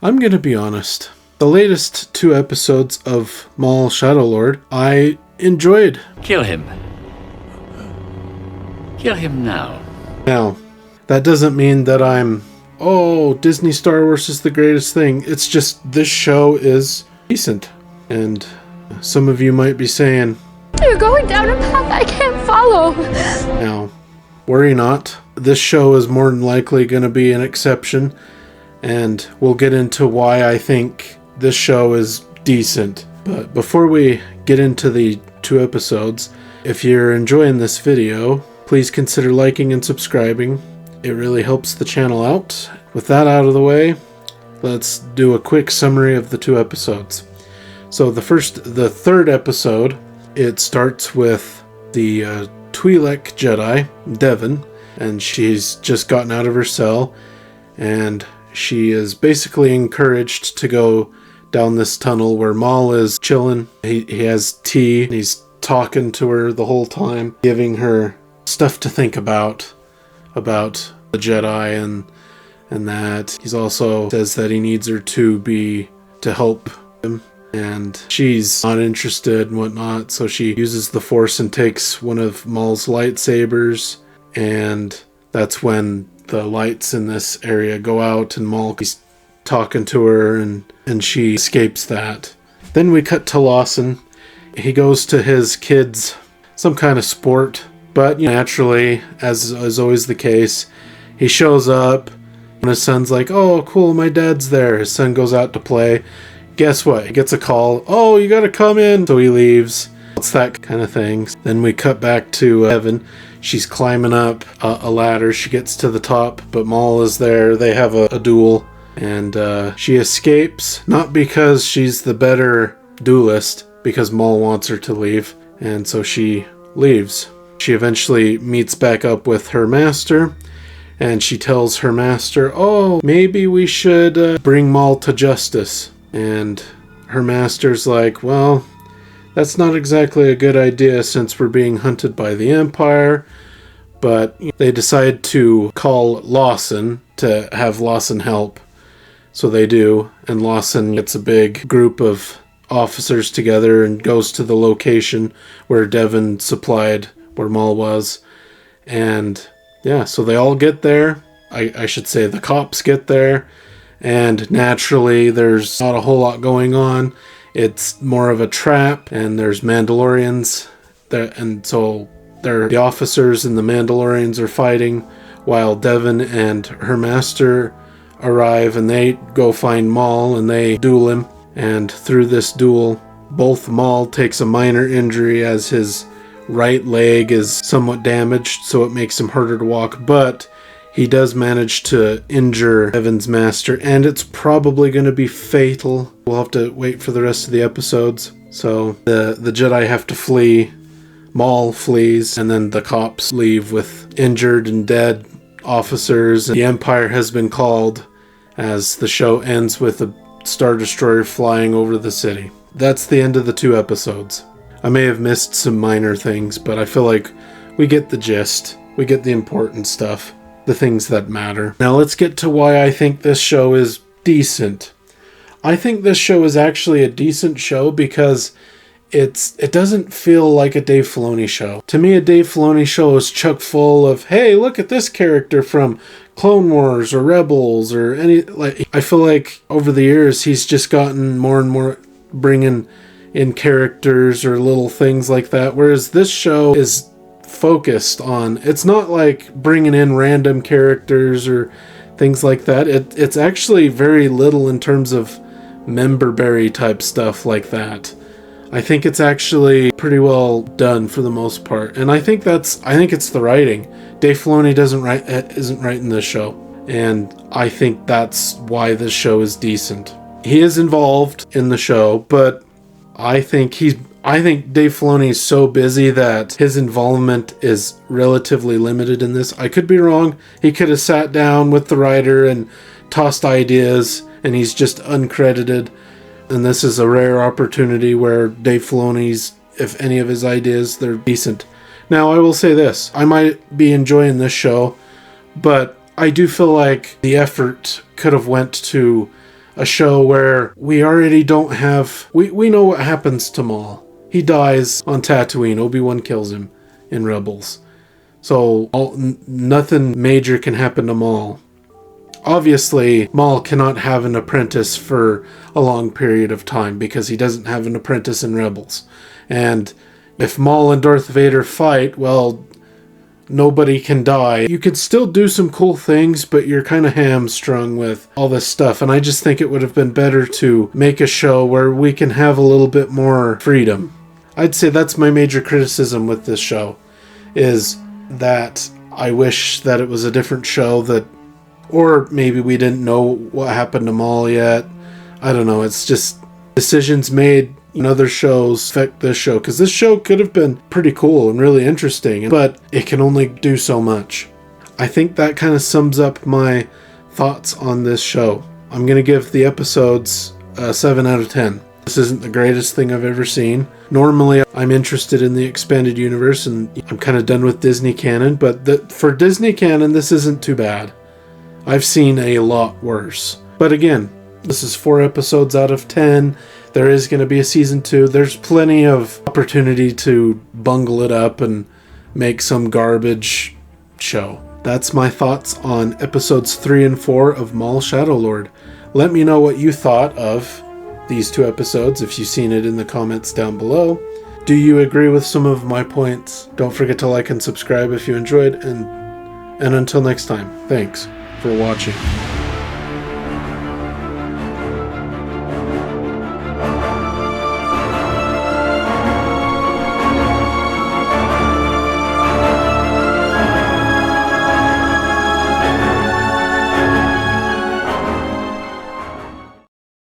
I'm going to be honest. The latest 2 episodes of Maul Shadow Lord, I enjoyed. Kill him. Kill him now. Now, that doesn't mean that I'm, Disney Star Wars is the greatest thing. It's just this show is decent. And some of you might be saying, "You're going down a path I can't follow." Now, worry not. This show is more than likely going to be an exception. And we'll get into why I think this show is decent. But before we get into the 2 episodes, if you're enjoying this video, please consider liking and subscribing. It really helps the channel out. With that out of the way, let's do a quick summary of the 2 episodes. So the 3rd episode, it starts with the Twi'lek Jedi, Devon, and she's just gotten out of her cell, and she is basically encouraged to go down this tunnel where Maul is chilling. He has tea, and he's talking to her the whole time, giving her stuff to think about the Jedi and that. He's also says that he needs her to help him, and she's not interested and whatnot, so she uses the Force and takes one of Maul's lightsabers, and that's when the lights in this area go out and Maul is talking to her and she escapes that. Then we cut to Lawson. He goes to his kids' some kind of sport, but naturally, as is always the case, he shows up and his son's like, "Oh, cool, my dad's there." His son goes out to play. Guess what? He gets a call. "Oh, you gotta come in." So he leaves. It's that kind of thing. Then we cut back to Evan. She's climbing up a ladder. She gets to the top, but Maul is there. They have a duel, and she escapes, not because she's the better duelist, because Maul wants her to leave, and so she leaves. She eventually meets back up with her master, and she tells her master, "Oh, maybe we should bring Maul to justice." And her master's like, "Well, that's not exactly a good idea since we're being hunted by the Empire." But they decide to call Lawson to have Lawson help. So they do, and Lawson gets a big group of officers together and goes to the location where Devon supplied where Maul was. And yeah, so they all get there. I should say the cops get there. And naturally, there's not a whole lot going on. It's more of a trap, and there's Mandalorians there, and so the officers and the Mandalorians are fighting while Devon and her master arrive, and they go find Maul and they duel him. And through this duel, both Maul takes a minor injury as his right leg is somewhat damaged, so it makes him harder to walk, but he does manage to injure Evan's master, and it's probably going to be fatal. We'll have to wait for the rest of the episodes. So the Jedi have to flee. Maul flees, and then the cops leave with injured and dead officers. The Empire has been called as the show ends with a Star Destroyer flying over the city. That's the end of the 2 episodes. I may have missed some minor things, but I feel like we get the gist. We get the important stuff. The things that matter. Now let's get to why I think this show is decent. I think this show is actually a decent show because it doesn't feel like a Dave Filoni show. To me, a Dave Filoni show is chock full of, "Hey, look at this character from Clone Wars or Rebels," or any, like, I feel like over the years he's just gotten more and more bringing in characters or little things like that, whereas this show is focused on, it's not like bringing in random characters or things like that. It's actually very little in terms of member-berry type stuff like that. I think it's actually pretty well done for the most part, and I think it's the writing. Dave Filoni isn't writing this show, and I think that's why this show is decent. He is involved in the show, but I think Dave Filoni is so busy that his involvement is relatively limited in this. I could be wrong. He could have sat down with the writer and tossed ideas, and he's just uncredited. And this is a rare opportunity where Dave Filoni's, if any of his ideas, they're decent. Now, I will say this. I might be enjoying this show, but I do feel like the effort could have went to a show where we already don't have... We know what happens to Maul. He dies on Tatooine. Obi-Wan kills him in Rebels. So nothing major can happen to Maul. Obviously, Maul cannot have an apprentice for a long period of time because he doesn't have an apprentice in Rebels. And if Maul and Darth Vader fight, well, nobody can die. You could still do some cool things, but you're kind of hamstrung with all this stuff. And I just think it would have been better to make a show where we can have a little bit more freedom. I'd say that's my major criticism with this show, is that I wish that it was a different show, that, or maybe we didn't know what happened to Maul yet. I don't know. It's just decisions made in other shows affect this show, because this show could have been pretty cool and really interesting, but it can only do so much. I think that kind of sums up my thoughts on this show. I'm going to give the episodes a 7 out of 10. This isn't the greatest thing I've ever seen. Normally, I'm interested in the expanded universe, and I'm kind of done with Disney canon, but for Disney canon, this isn't too bad. I've seen a lot worse. But again, this is 4 episodes out of 10. There is going to be a season 2. There's plenty of opportunity to bungle it up and make some garbage show. That's my thoughts on episodes 3 and 4 of Maul Shadowlord. Let me know what you thought of these 2 episodes if you've seen it in the comments down below. Do you agree with some of my points? Don't forget to like and subscribe if you enjoyed, and until next time, thanks for watching.